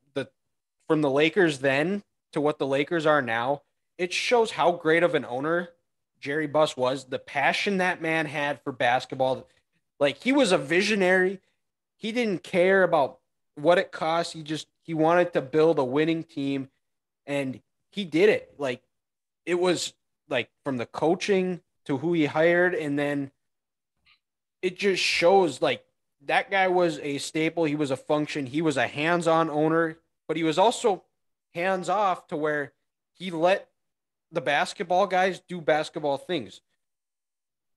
from the Lakers then to what the Lakers are now. It shows how great of an owner Jerry Buss was, the passion that man had for basketball. Like, he was a visionary. He didn't care about what it cost. He wanted to build a winning team, and he did it. Like, it was like from the coaching to who he hired, and then it just shows like that guy was a staple. He was a function. He was a hands-on owner, but he was also hands-off to where he let the basketball guys do basketball things.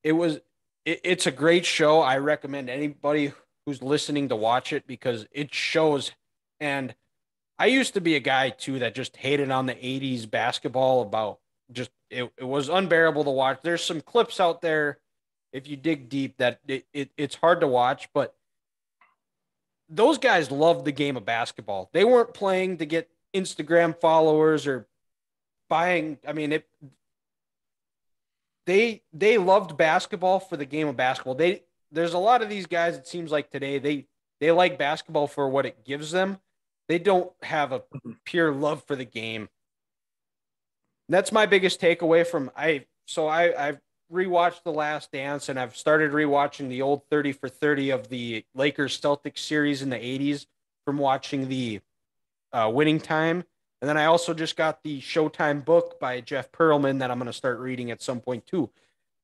It's a great show. I recommend anybody who's listening to watch it because it shows. And I used to be a guy too that just hated on the 80s basketball about just it was unbearable to watch. There's some clips out there if you dig deep that it's hard to watch, but those guys loved the game of basketball. They weren't playing to get Instagram followers or buying. I mean, they loved basketball for the game of basketball. There's a lot of these guys, it seems like today, they like basketball for what it gives them. They don't have a pure love for the game. That's my biggest takeaway from I've rewatched The Last Dance, and I've started rewatching the old 30 for 30 of the Lakers Celtics series in the 80s from watching the Winning Time. And then I also just got the Showtime book by Jeff Pearlman that I'm going to start reading at some point too.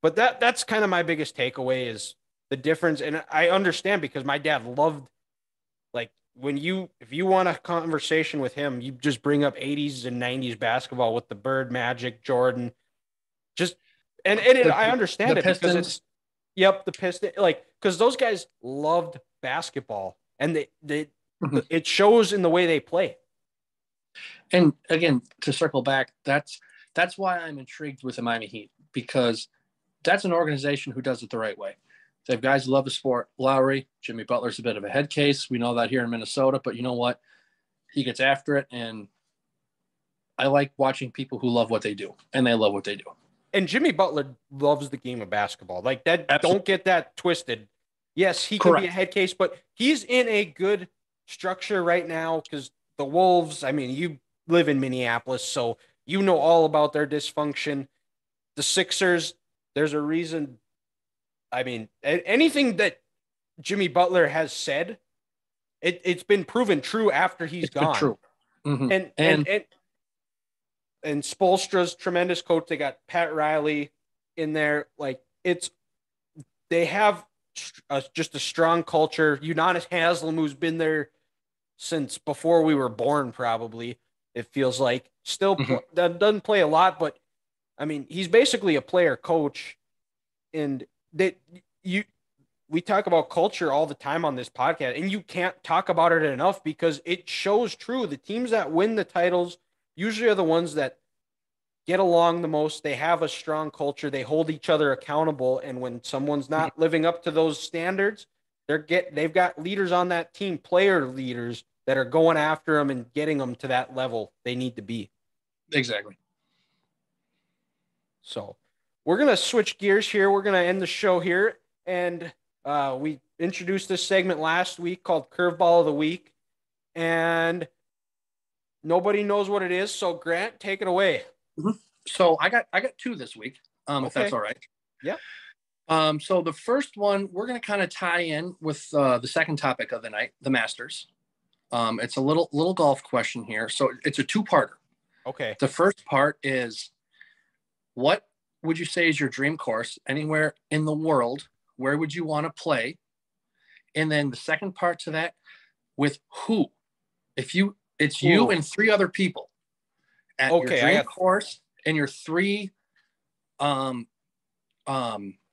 But that's kind of my biggest takeaway is the difference. And I understand because my dad loved, like, if you want a conversation with him, you just bring up 80s and 90s basketball with the Bird, Magic, Jordan. Just I understand it Pistons. because the Pistons, like, because those guys loved basketball, and it shows in the way they play. And again, to circle back, that's why I'm intrigued with the Miami Heat, because that's an organization who does it the right way. They have guys who love the sport. Lowry, Jimmy Butler's a bit of a head case. We know that here in Minnesota, but you know what? He gets after it, and I like watching people who love what they do, and they love what they do. And Jimmy Butler loves the game of basketball. Like that. Absolutely. Don't get that twisted. Yes, he can be a head case, but he's in a good structure right now because the Wolves, I mean, you live in Minneapolis, so you know all about their dysfunction. The Sixers, there's a reason. I mean, anything that Jimmy Butler has said, it's been proven true after he's gone. True. Mm-hmm. And Spoelstra's tremendous coach. They got Pat Riley in there. Like, they have just a strong culture. Udonis Haslem, who's been there since before we were born, probably, it feels like. Still doesn't play a lot, but, I mean, he's basically a player coach. And we talk about culture all the time on this podcast, and you can't talk about it enough because it shows true. The teams that win the titles usually are the ones that get along the most. They have a strong culture. They hold each other accountable. And when someone's not living up to those standards, they've got leaders on that team, player leaders that are going after them and getting them to that level they need to be. Exactly. So we're going to switch gears here. We're going to end the show here. And we introduced this segment last week called Curveball of the Week. And nobody knows what it is. So Grant, take it away. Mm-hmm. So I got two this week, if that's all right. Yeah. So the first one, we're going to kind of tie in with the second topic of the night, the Masters. It's a little golf question here. So it's a two-parter. Okay. The first part is, what would you say is your dream course anywhere in the world? Where would you want to play? And then the second part to that, with who? It's you Ooh. and three other people at your Okay, dream course, and your um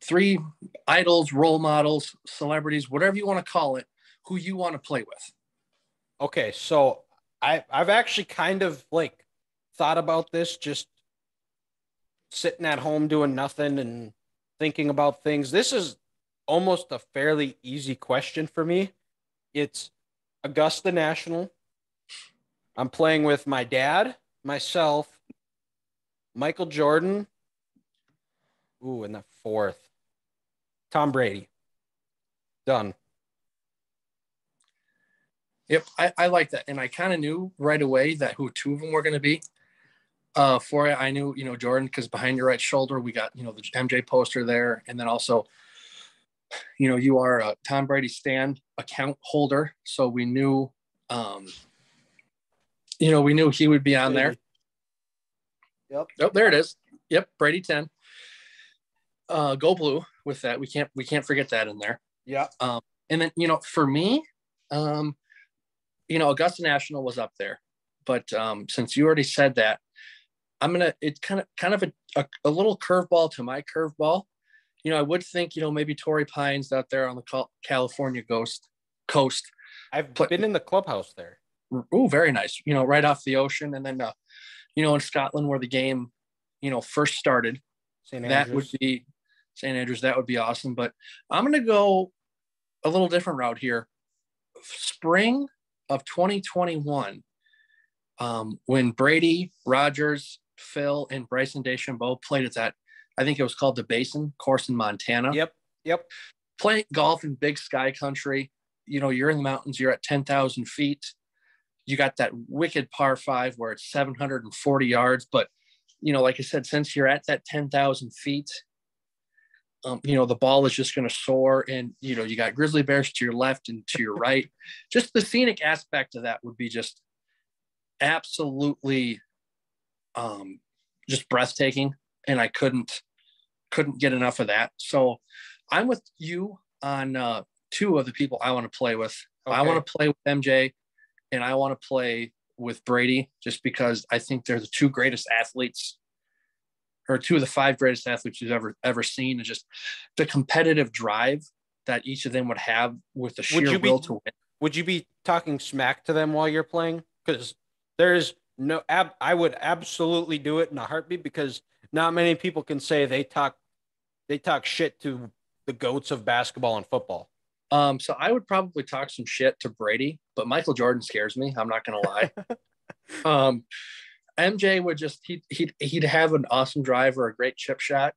three idols, role models, celebrities, whatever you want to call it, who you want to play with. okay. So I've actually kind of like thought about this, just sitting at home doing nothing and thinking about things. This is almost a fairly easy question for me. It's Augusta National. I'm playing with my dad, myself, Michael Jordan. Ooh, and the fourth, Tom Brady. Done. Yep, I like that. And I kind of knew right away that who two of them were going to be. For it, I knew, Jordan, because behind your right shoulder, we got, the MJ poster there. And then also, you are a Tom Brady stand account holder. So we knew, we knew he would be on there. Yep. Oh, there it is. Yep, Brady 10. Go blue with that. We can't forget that in there. Yeah. And then, for me, Augusta National was up there. But since you already said that, it's kind of a little curveball to my curveball. I would think, maybe Torrey Pines out there on the California coast. I've been in the clubhouse there. Oh, very nice. Right off the ocean. And then, in Scotland where the game, first started, St. Andrews. That would be St. Andrews. That would be awesome. But I'm going to go a little different route here. Spring of 2021, when Brady, Rogers, Phil, and Bryson DeChambeau played at that, I think it was called the Basin course in Montana. Yep. Playing golf in big sky country. You're in the mountains. You're at 10,000 feet. You got that wicked par 5 where it's 740 yards. But, like I said, since you're at that 10,000 feet, the ball is just going to soar. And, you got grizzly bears to your left and to your right. Just the scenic aspect of that would be just absolutely just breathtaking. And I couldn't get enough of that. So I'm with you on two of the people I want to play with. Okay. I want to play with MJ and I want to play with Brady just because I think they're the two greatest athletes, or two of the 5 greatest athletes you've ever seen, and just the competitive drive that each of them would have with the sheer will to win. Would you be talking smack to them while you're playing? Because there's no, I would absolutely do it in a heartbeat, because not many people can say they talk shit to the goats of basketball and football. So I would probably talk some shit to Brady, but Michael Jordan scares me. I'm not going to lie. MJ would just, he'd have an awesome drive or a great chip shot.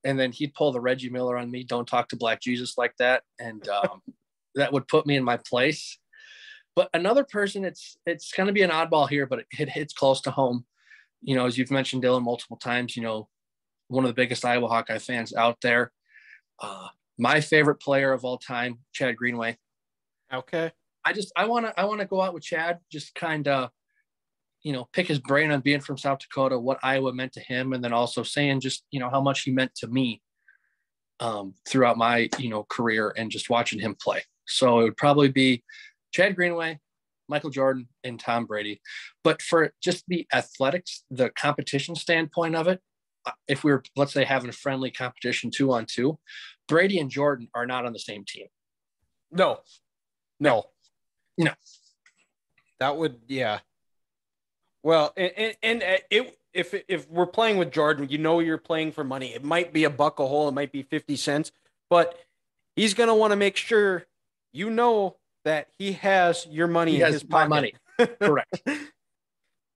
And then he'd pull the Reggie Miller on me. Don't talk to Black Jesus like that. And that would put me in my place. But another person, it's going to be an oddball here, but it hits close to home. As you've mentioned, Dylan, multiple times, one of the biggest Iowa Hawkeye fans out there. My favorite player of all time, Chad Greenway. Okay. I want to go out with Chad, just kind of, pick his brain on being from South Dakota, what Iowa meant to him, and then also saying just, how much he meant to me throughout my, career and just watching him play. So it would probably be Chad Greenway, Michael Jordan, and Tom Brady. But for just the athletics, the competition standpoint of it, if we were, let's say, having a friendly competition 2-on-2, Brady and Jordan are not on the same team. No. That would, yeah. Well, and if we're playing with Jordan, you're playing for money. It might be a buck a hole, it might be 50 cents, but he's going to want to make sure that he has your money in his pocket. Money. Correct.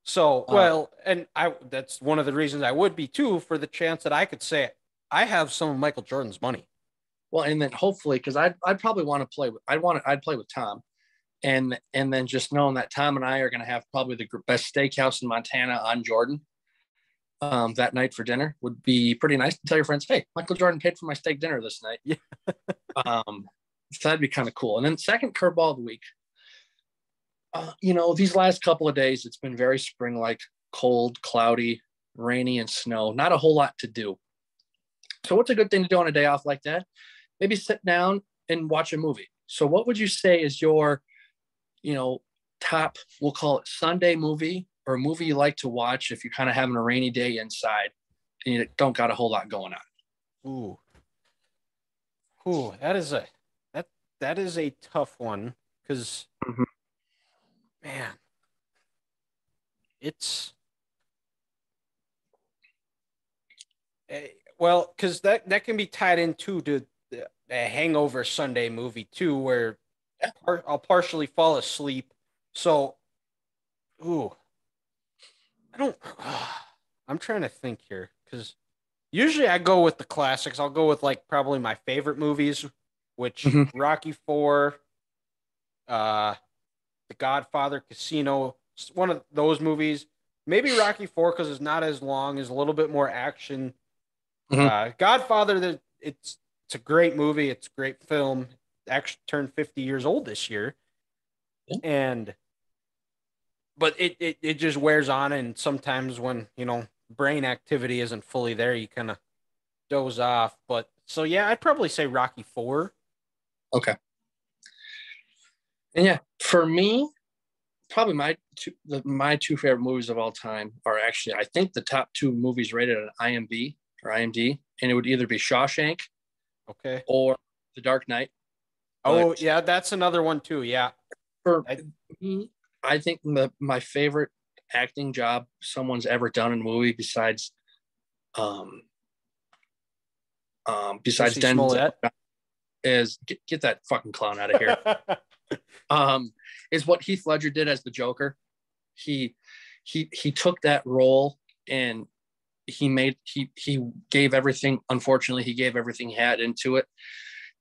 So, and that's one of the reasons I would be too, for the chance that I could say I have some of Michael Jordan's money. Well, and then hopefully, because I'd probably want to play with, I'd play with Tom. And then just knowing that Tom and I are going to have probably the best steakhouse in Montana on Jordan that night for dinner would be pretty nice to tell your friends, hey, Michael Jordan paid for my steak dinner this night. Yeah. So that'd be kind of cool. And then second curveball of the week, these last couple of days, it's been very spring-like, cold, cloudy, rainy, and snow. Not a whole lot to do. So what's a good thing to do on a day off like that? Maybe sit down and watch a movie. So what would you say is your, top, we'll call it Sunday movie, or a movie you like to watch if you're kind of having a rainy day inside and you don't got a whole lot going on? Ooh, ooh, that is a tough one because Mhm. man, it's well, because that can be tied into a Hangover Sunday movie too, where Yeah. I'll partially fall asleep. So, ooh, I don't. I'm trying to think here because usually I go with the classics. I'll go with like probably my favorite movies, which Mhm. Rocky Four, uh, The Godfather, Casino, one of those movies. Maybe Rocky Four because it's not as long, is a little bit more action. Mhm. Godfather, it's a great movie. It's a great film. It actually turned 50 years old this year, Yeah. and but it just wears on. And sometimes when brain activity isn't fully there, you kind of doze off. But so yeah, I'd probably say Rocky Four. Okay. And yeah, for me, probably my two favorite movies of all time are actually, I think, the top two movies rated on IMDb or IMD, and it would either be Shawshank Okay. or The Dark Knight. But Oh yeah, that's another one too. Yeah. for I, me, I think my favorite acting job someone's ever done in a movie um besides Jussie Denzel Smollett. is get that fucking clown out of here. Um, is what Heath Ledger did as the Joker. He he took that role and he gave everything. Unfortunately, he gave everything he had into it,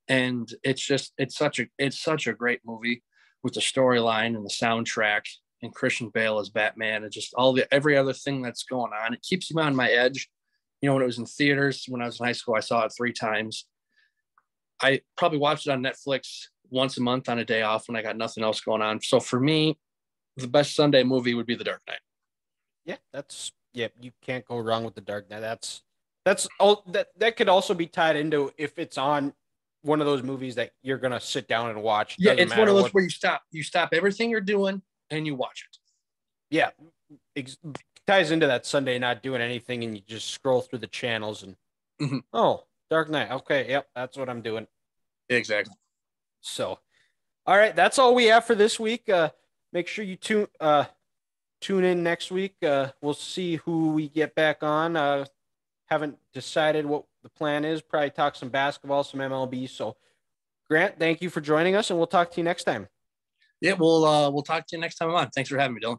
and it's such a great movie with the storyline and the soundtrack and Christian Bale as Batman and just every other thing that's going on. It keeps me on my edge. When it was in theaters when I was in high school, I saw it 3 times. I probably watched it on Netflix once a month on a day off when I got nothing else going on. So for me, the best Sunday movie would be The Dark Knight. Yeah, yeah, you can't go wrong with The Dark Knight. That's all that could also be tied into if it's on one of those movies that you're gonna sit down and watch. Yeah, Doesn't it's one matter of those what. where you stop everything you're doing and you watch it. Yeah, ex- ties into that Sunday not doing anything and you just scroll through the channels and Mm-hmm. oh, Dark Knight. Okay, yep, that's what I'm doing. Exactly. So, all right, that's all we have for this week. Make sure you tune in next week. We'll see who we get back on. Haven't decided what the plan is. Probably talk some basketball, some MLB. So, Grant, thank you for joining us, and we'll talk to you next time. Yeah, we'll talk to you next time I'm on. Thanks for having me, Dylan.